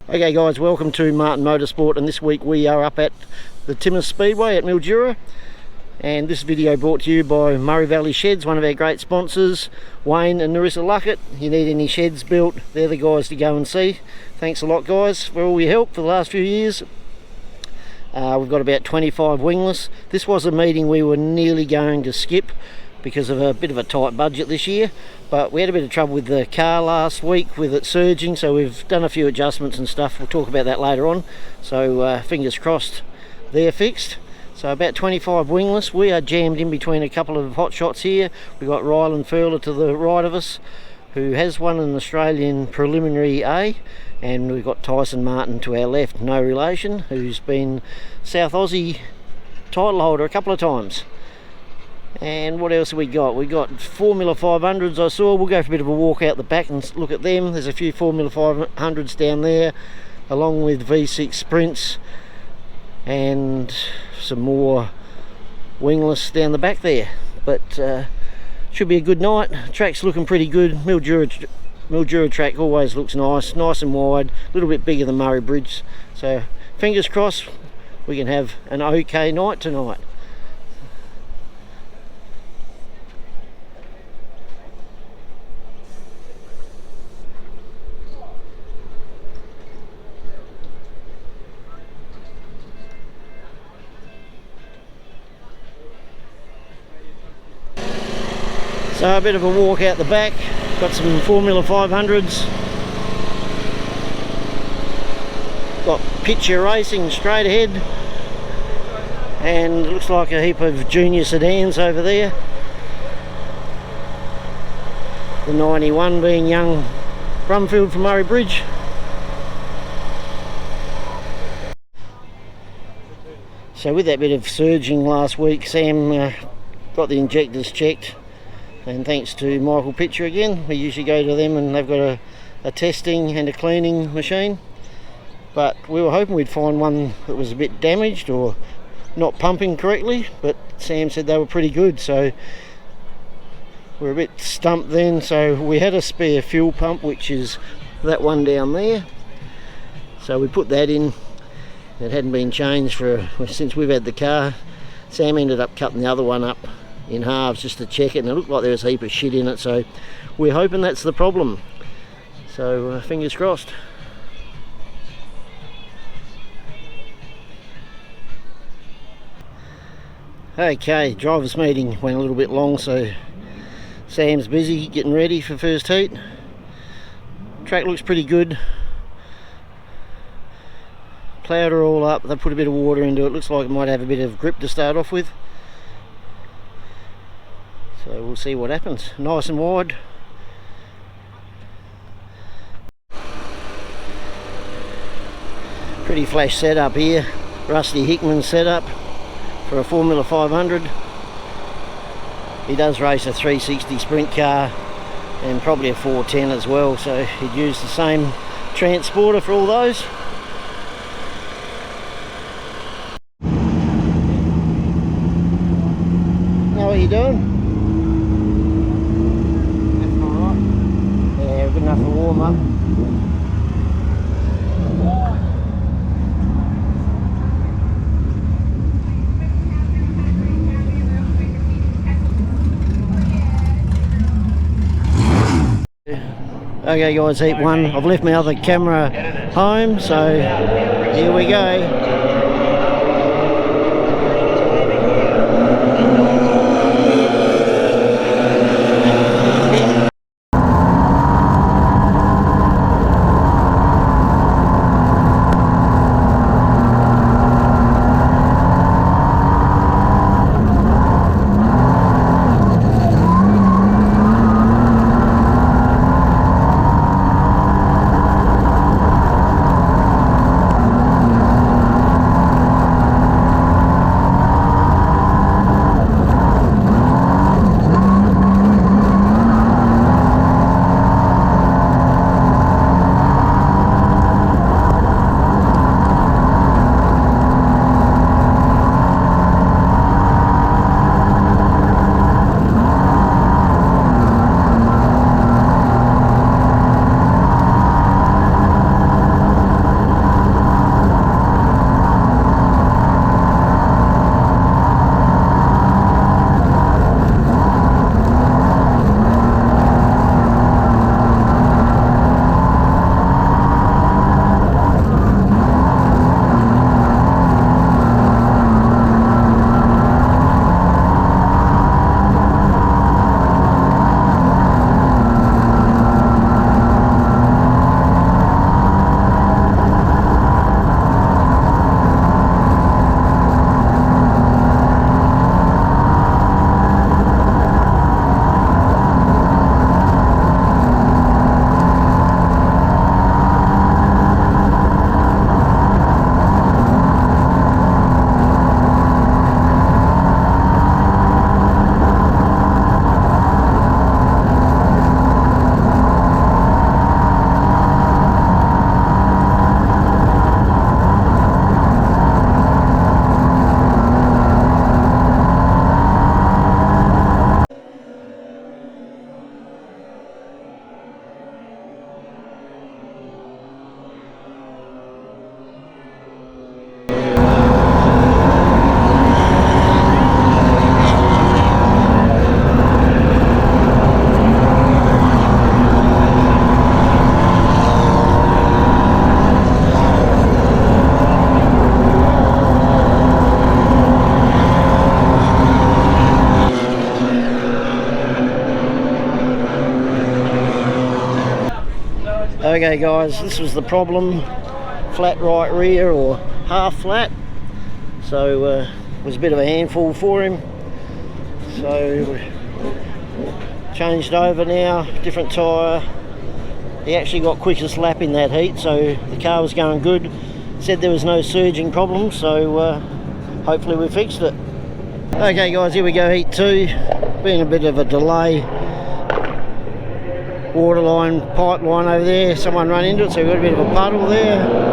Okay guys, welcome to Martin Motorsport, and this week we are up at the Timmis Speedway at Mildura, and this video brought to you by Murray Valley Sheds, one of our great sponsors, Wayne and Narissa Luckett. You need any sheds built, they're the guys to go and see. Thanks a lot guys for all your help for the last few years. We've got about 25 wingless. This was a meeting we were nearly going to skip because of a bit of a tight budget this year, but we had a bit of trouble with the car last week with it surging, so we've done a few adjustments and stuff. We'll talk about that later on, so fingers crossed they're fixed. So about 25 wingless. We are jammed in between a couple of hot shots here. We've got Ryland Furler to the right of us, who has won an Australian preliminary A, and we've got Tyson Martin to our left, no relation, who's been South Aussie title holder a couple of times. And what else have we got? We got Formula 500s I saw. We'll go for a bit of a walk out the back and look at them. There's a few Formula 500s down there, along with V6 Sprints and some more wingless down the back there. But should be a good night. Track's looking pretty good. Mildura track always looks nice and wide, a little bit bigger than Murray Bridge. So fingers crossed we can have an okay night tonight. So a bit of a walk out the back, got some Formula 500s, got picture racing straight ahead, and it looks like a heap of junior sedans over there. The 91 being young Brumfield from Murray Bridge. So with that bit of surging last week, Sam got the injectors checked. And thanks to Michael Pitcher again, we usually go to them and they've got a testing and a cleaning machine. But we were hoping we'd find one that was a bit damaged or not pumping correctly, but Sam said they were pretty good, so we're a bit stumped then. So we had a spare fuel pump, which is that one down there. So we put that in. It hadn't been changed since we've had the car. Sam ended up cutting the other one up in halves just to check it, and it looked like there was a heap of shit in it, so we're hoping that's the problem. So fingers crossed. Okay, drivers meeting went a little bit long, so Sam's busy getting ready for first heat. Track looks pretty good. Ploughed her all up, they put a bit of water into it. Looks like it might have a bit of grip to start off with. So we'll see what happens. Nice and wide. Pretty flash setup here. Rusty Hickman setup for a Formula 500. He does race a 360 sprint car and probably a 410 as well, so he'd use the same transporter for all those. How are you doing? Good enough for warm up. Okay guys, heat one. I've left my other camera home, so here we go. Okay guys, this was the problem. Flat right rear, or half flat. So it was a bit of a handful for him. So changed over now, different tyre. He actually got quickest lap in that heat, so the car was going good. Said there was no surging problem, so hopefully we fixed it. Okay guys, here we go, heat 2. Been a bit of a delay. Waterline, pipeline over there, someone ran into it, so we've got a bit of a puddle there.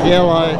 Yellow.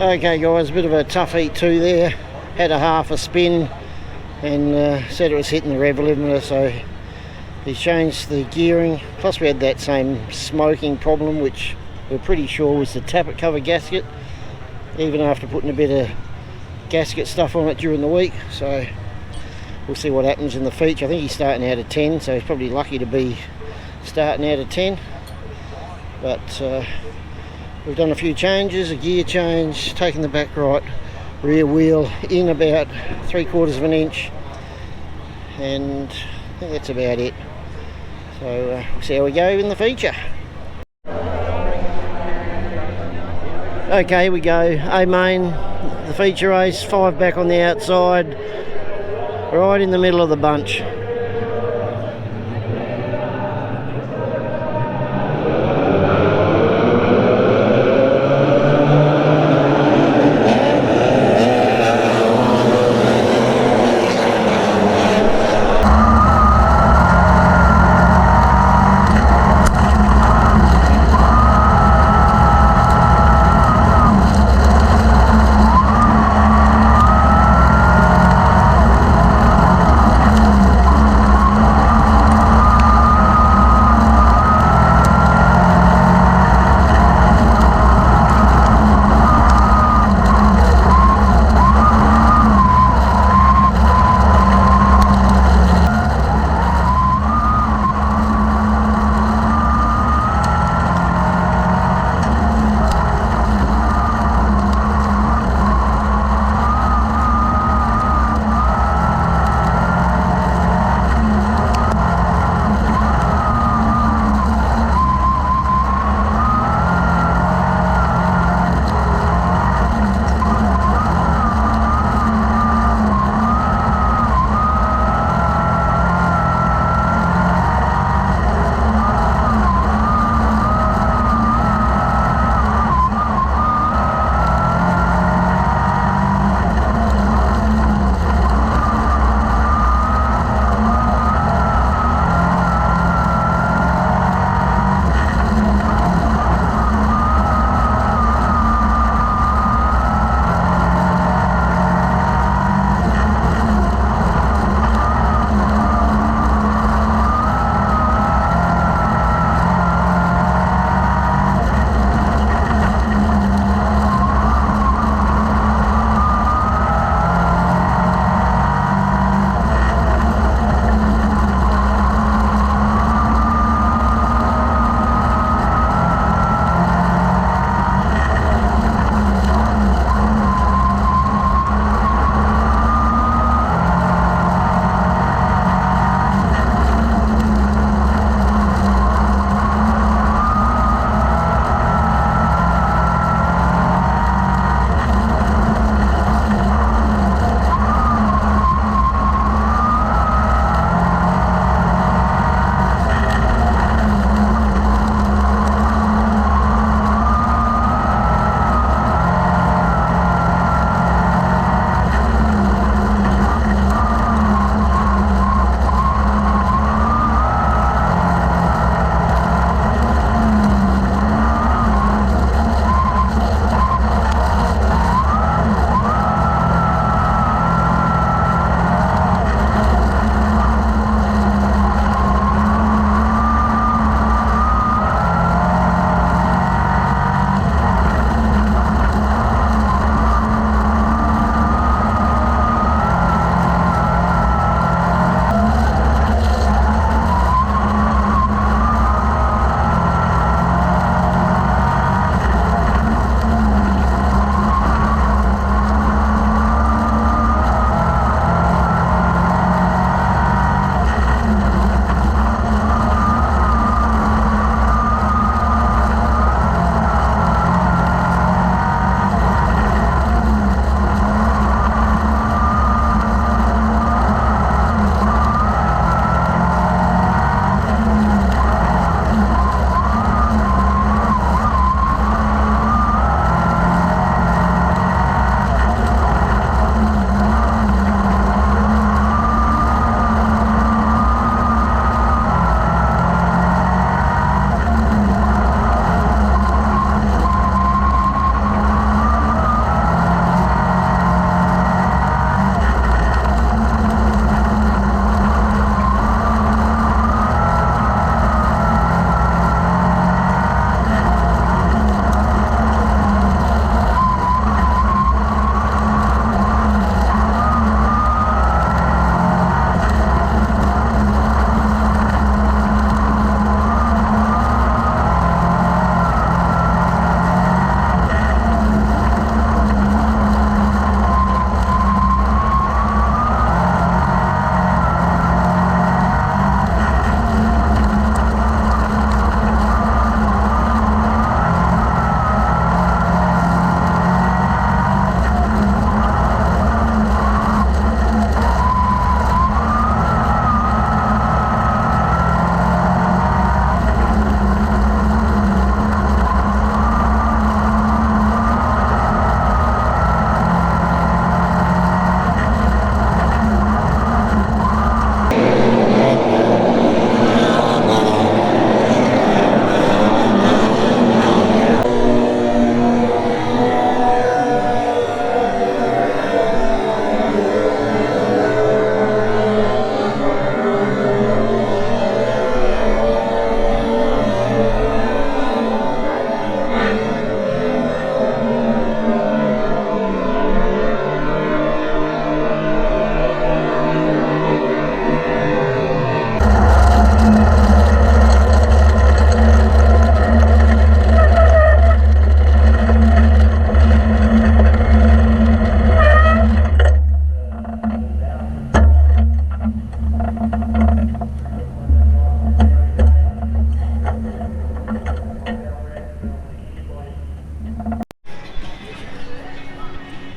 Okay guys, a bit of a tough heat 2 there. Had a half a spin and said it was hitting the rev limiter, so he changed the gearing. Plus we had that same smoking problem, which we're pretty sure was the tappet cover gasket, even after putting a bit of gasket stuff on it during the week. So we'll see what happens in the feature. I think he's starting out of 10, so he's probably lucky to be starting out of 10. But we've done a few changes, a gear change, taken the back right rear wheel in about 3/4 of an inch, and I think that's about it. So we'll see how we go in the feature. Okay, here we go. A main, the feature race, 5 back on the outside, right in the middle of the bunch.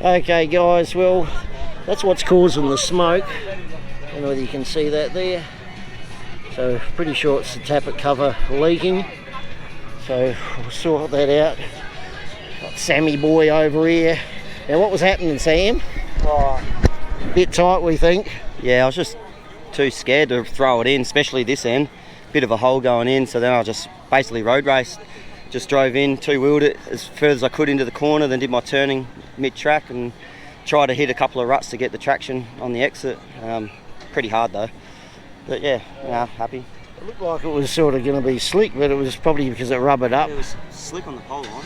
Okay guys, well that's what's causing the smoke. I don't know whether you can see that there. So pretty sure it's the tappet cover leaking. So we'll sort that out. Got Sammy boy over here. Now what was happening, Sam? Oh. Bit tight, we think. Yeah, I was just too scared to throw it in, especially this end. Bit of a hole going in, so then I just basically road raced. Just drove in, two-wheeled it as further as I could into the corner, then did my turning mid-track and tried to hit a couple of ruts to get the traction on the exit. Pretty hard though. But yeah, happy. It looked like it was sort of going to be slick, but it was probably because it rubbered up. It was slick on the pole line.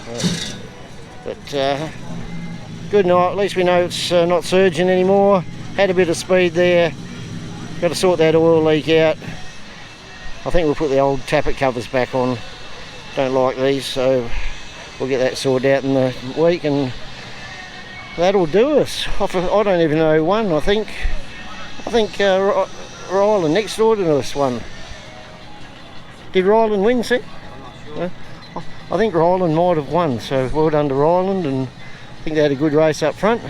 But good night, at least we know it's not surging anymore. Had a bit of speed there. Got to sort that oil leak out. I think we'll put the old tappet covers back on. Don't like these, so we'll get that sorted out in the week and that'll do us. I don't even know who won. I think Ryland next door to us won. Did Ryland win, Seth? I'm not sure. I think Ryland might have won, so well done to Ryland, and I think they had a good race up front.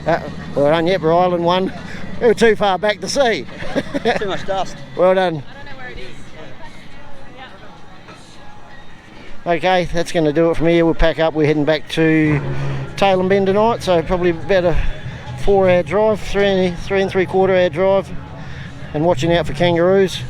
Well done, yep, Ryland won. We were too far back to see. Too much dust. Well done. Okay, that's going to do it from here. We'll pack up. We're heading back to Tail and Bend tonight, so probably about a 4-hour drive, 3 and 3/4 hour drive, and watching out for kangaroos.